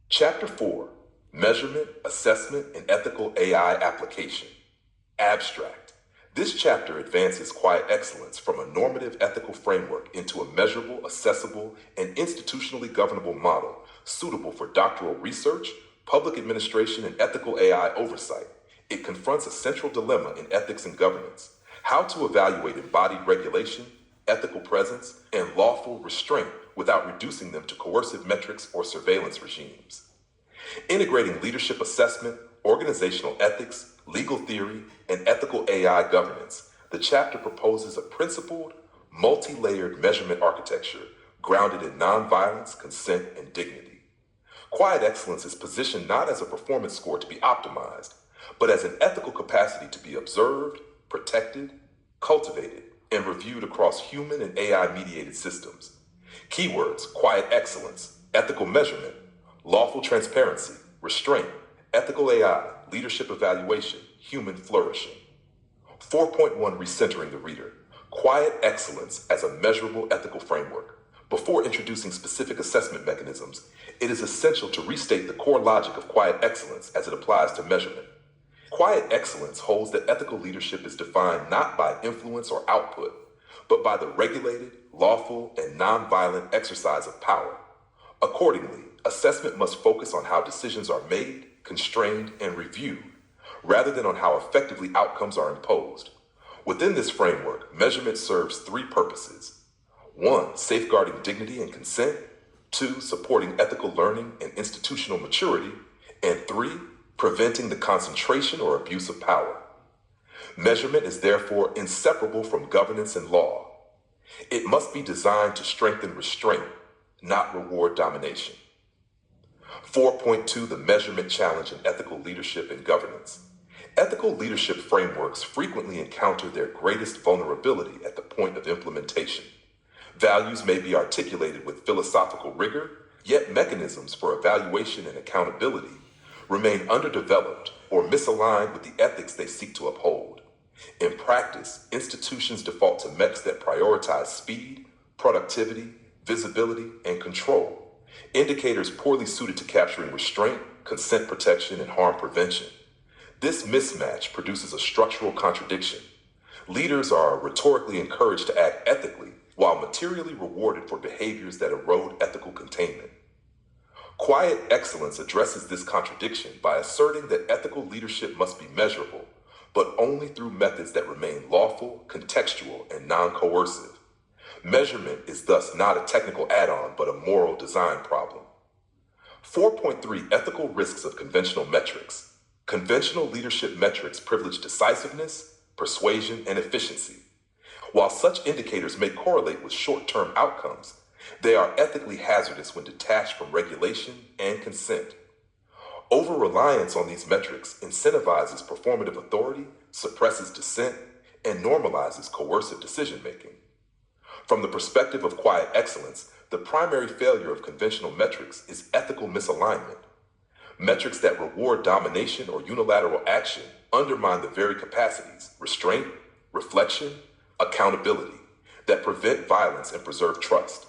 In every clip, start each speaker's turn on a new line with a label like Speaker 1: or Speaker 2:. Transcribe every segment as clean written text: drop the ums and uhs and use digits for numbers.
Speaker 1: Chapter 4: Measurement, Assessment, and Ethical AI Application. Abstract. This chapter advances quiet excellence from a normative ethical framework into a measurable, accessible, and institutionally governable model suitable for doctoral research, public administration, and ethical AI oversight. It confronts a central dilemma in ethics and governance: how to evaluate embodied regulation, ethical presence, and lawful restraint without reducing them to coercive metrics or surveillance regimes. Integrating leadership assessment, organizational ethics, legal theory, and ethical AI governance, the chapter proposes a principled, multi-layered measurement architecture grounded in nonviolence, consent, and dignity. Quiet excellence is positioned not as a performance score to be optimized, but as an ethical capacity to be observed, protected, cultivated, and reviewed across human and AI-mediated systems. Keywords: quiet excellence, ethical measurement, lawful transparency, restraint, ethical AI, leadership evaluation, human flourishing. 4.1: Recentering the reader. Quiet excellence as a measurable ethical framework. Before introducing specific assessment mechanisms, it is essential to restate the core logic of quiet excellence as it applies to measurement. Quiet excellence holds that ethical leadership is defined not by influence or output, but by the regulated, lawful, and nonviolent exercise of power. Accordingly, assessment must focus on how decisions are made, constrained, and reviewed, rather than on how effectively outcomes are imposed. Within this framework, measurement serves three purposes: 1. Safeguarding dignity and consent; 2. Supporting ethical learning and institutional maturity; and 3. Preventing the concentration or abuse of power. Measurement is therefore inseparable from governance and law. It must be designed to strengthen restraint, not reward domination. 4.2: The measurement challenge in ethical leadership and governance. Ethical leadership frameworks frequently encounter their greatest vulnerability at the point of implementation. Values may be articulated with philosophical rigor, yet mechanisms for evaluation and accountability remain underdeveloped or misaligned with the ethics they seek to uphold. In practice, institutions default to metrics that prioritize speed, productivity, visibility, and control, indicators poorly suited to capturing restraint, consent protection, and harm prevention. This mismatch produces a structural contradiction. Leaders are rhetorically encouraged to act ethically, while materially rewarded for behaviors that erode ethical containment. Quiet excellence addresses this contradiction by asserting that ethical leadership must be measurable, but only through methods that remain lawful, contextual, and non-coercive. Measurement is thus not a technical add-on, but a moral design problem. 4.3: Ethical risks of conventional metrics. Conventional leadership metrics privilege decisiveness, persuasion, and efficiency. While such indicators may correlate with short-term outcomes, they are ethically hazardous when detached from regulation and consent. Over-reliance on these metrics incentivizes performative authority, suppresses dissent, and normalizes coercive decision-making. From the perspective of quiet excellence, the primary failure of conventional metrics is ethical misalignment. Metrics that reward domination or unilateral action undermine the very capacities, restraint, reflection, accountability, that prevent violence and preserve trust.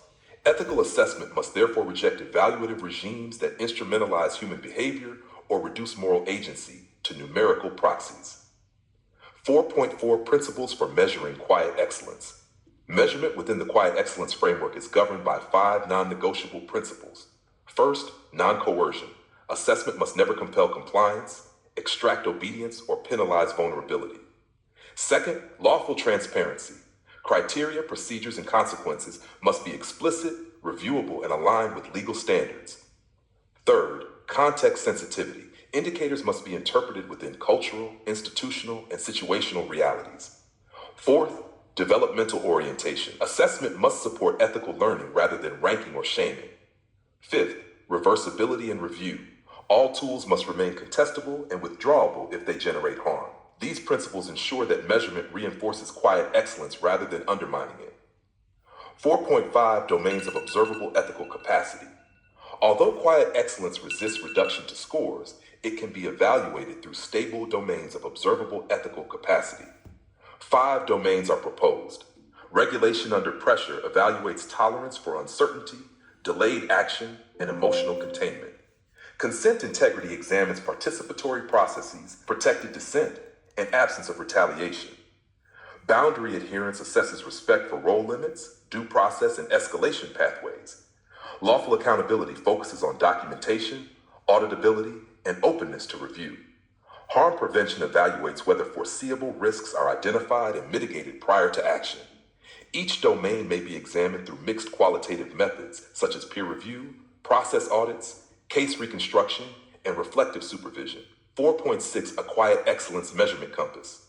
Speaker 1: Ethical assessment must therefore reject evaluative regimes that instrumentalize human behavior or reduce moral agency to numerical proxies. 4.4: Principles for measuring quiet excellence. Measurement within the quiet excellence framework is governed by 5 non-negotiable principles. First, non-coercion. Assessment must never compel compliance, extract obedience, or penalize vulnerability. Second, lawful transparency. Criteria, procedures, and consequences must be explicit, reviewable, and aligned with legal standards. Third, context sensitivity. Indicators must be interpreted within cultural, institutional, and situational realities. Fourth, developmental orientation. Assessment must support ethical learning rather than ranking or shaming. Fifth, reversibility and review. All tools must remain contestable and withdrawable if they generate harm. These principles ensure that measurement reinforces quiet excellence rather than undermining it. 4.5: Domains of observable ethical capacity. Although quiet excellence resists reduction to scores, it can be evaluated through stable domains of observable ethical capacity. 5 domains are proposed. Regulation under pressure evaluates tolerance for uncertainty, delayed action, and emotional containment. Consent integrity examines participatory processes, protected dissent, and absence of retaliation. Boundary adherence assesses respect for role limits, due process, and escalation pathways. Lawful accountability focuses on documentation, auditability, and openness to review. Harm prevention evaluates whether foreseeable risks are identified and mitigated prior to action. Each domain may be examined through mixed qualitative methods such as peer review, process audits, case reconstruction, and reflective supervision. 4.6 A Quiet Excellence Measurement Compass.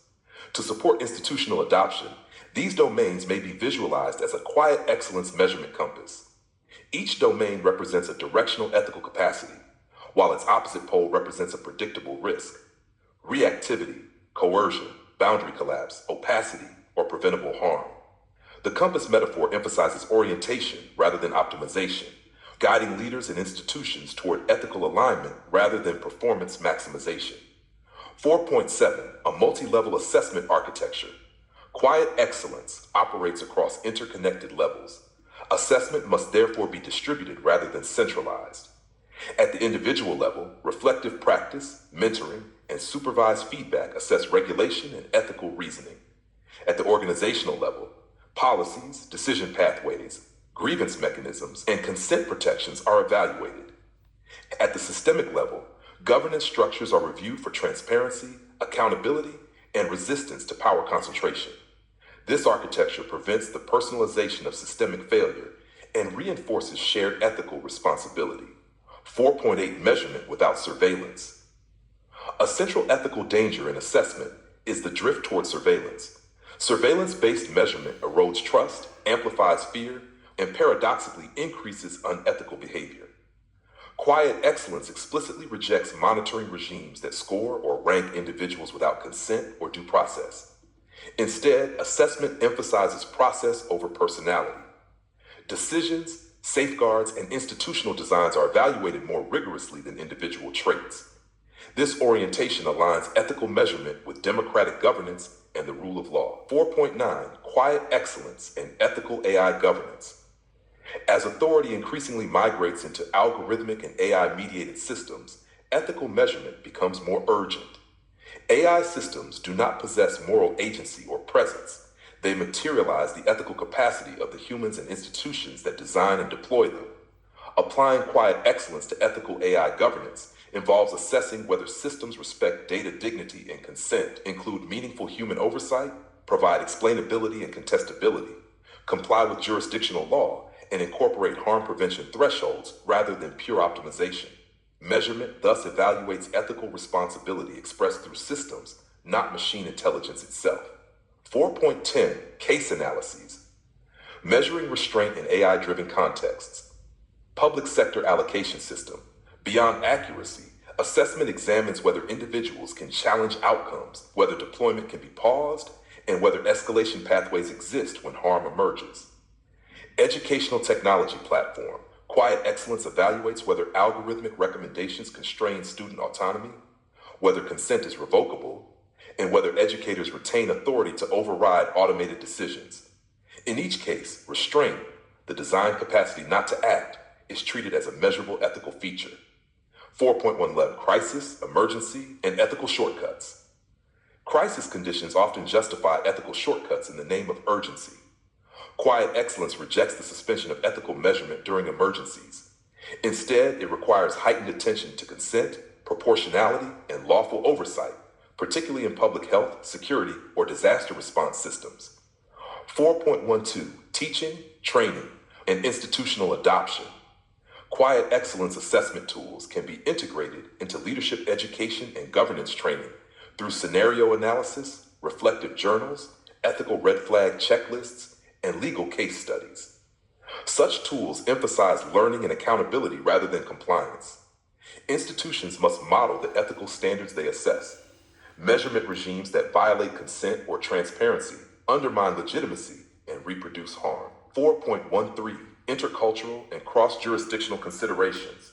Speaker 1: To support institutional adoption, these domains may be visualized as a quiet excellence measurement compass. Each domain represents a directional ethical capacity, while its opposite pole represents a predictable risk. Reactivity, coercion, boundary collapse, opacity, or preventable harm. The compass metaphor emphasizes orientation rather than optimization, guiding leaders and institutions toward ethical alignment rather than performance maximization. 4.7 A Multi-Level Assessment Architecture. Quiet excellence operates across interconnected levels. Assessment must therefore be distributed rather than centralized. At the individual level, reflective practice, mentoring, and supervised feedback assess regulation and ethical reasoning. At the organizational level, policies, decision pathways, grievance mechanisms, and consent protections are evaluated. At the systemic level, governance structures are reviewed for transparency, accountability, and resistance to power concentration. This architecture prevents the personalization of systemic failure and reinforces shared ethical responsibility. 4.8 Measurement without surveillance. A central ethical danger in assessment is the drift toward surveillance. Surveillance-based measurement erodes trust, amplifies fear, and paradoxically increases unethical behavior. Quiet excellence explicitly rejects monitoring regimes that score or rank individuals without consent or due process. Instead, assessment emphasizes process over personality. Decisions, safeguards, and institutional designs are evaluated more rigorously than individual traits. This orientation aligns ethical measurement with democratic governance and the rule of law. 4.9 Quiet excellence and ethical AI governance. As authority increasingly migrates into algorithmic and AI-mediated systems, ethical measurement becomes more urgent. AI systems do not possess moral agency or presence. They materialize the ethical capacity of the humans and institutions that design and deploy them. Applying quiet excellence to ethical AI governance involves assessing whether systems respect data dignity and consent, include meaningful human oversight, provide explainability and contestability, comply with jurisdictional law, and incorporate harm prevention thresholds rather than pure optimization. Measurement thus evaluates ethical responsibility expressed through systems, not machine intelligence itself. 4.10 Case analyses. Measuring restraint in AI-driven contexts. Public sector allocation system. Beyond accuracy, assessment examines whether individuals can challenge outcomes, whether deployment can be paused, and whether escalation pathways exist when harm emerges. Educational technology platform. Quiet excellence evaluates whether algorithmic recommendations constrain student autonomy, whether consent is revocable, and whether educators retain authority to override automated decisions. In each case, restraint, the design capacity not to act, is treated as a measurable ethical feature. 4.11 Crisis, emergency, and ethical shortcuts. Crisis conditions often justify ethical shortcuts in the name of urgency. Quiet excellence rejects the suspension of ethical measurement during emergencies. Instead, it requires heightened attention to consent, proportionality, and lawful oversight, particularly in public health, security, or disaster response systems. 4.12 Teaching, training, and institutional adoption. Quiet excellence assessment tools can be integrated into leadership education and governance training through scenario analysis, reflective journals, ethical red flag checklists, and legal case studies. Such tools emphasize learning and accountability rather than compliance. Institutions must model the ethical standards they assess. Measurement regimes that violate consent or transparency undermine legitimacy and reproduce harm. 4.13 Intercultural and cross-jurisdictional considerations.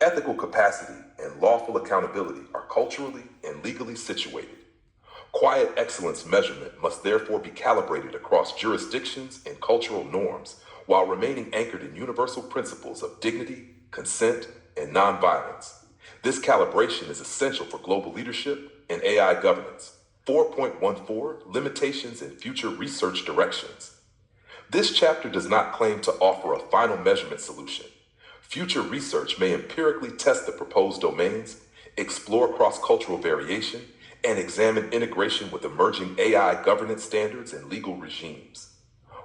Speaker 1: Ethical capacity and lawful accountability are culturally and legally situated. Quiet excellence measurement must therefore be calibrated across jurisdictions and cultural norms while remaining anchored in universal principles of dignity, consent, and and nonviolence. This calibration is essential for global leadership and AI governance. 4.14 Limitations and Future Research Directions. This chapter does not claim to offer a final measurement solution. Future research may empirically test the proposed domains, explore cross-cultural variation, and examine integration with emerging AI governance standards and legal regimes.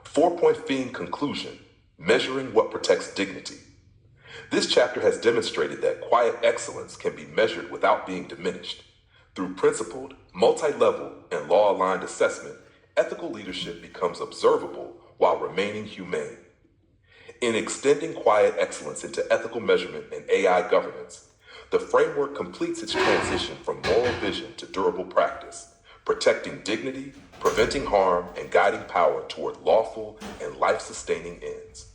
Speaker 1: 4.15 Conclusion: Measuring what protects dignity. This chapter has demonstrated that quiet excellence can be measured without being diminished. Through principled, multi-level, and law-aligned assessment, ethical leadership becomes observable while remaining humane. In extending quiet excellence into ethical measurement and AI governance, the framework completes its transition from moral vision to durable practice, protecting dignity, preventing harm, and guiding power toward lawful and life-sustaining ends.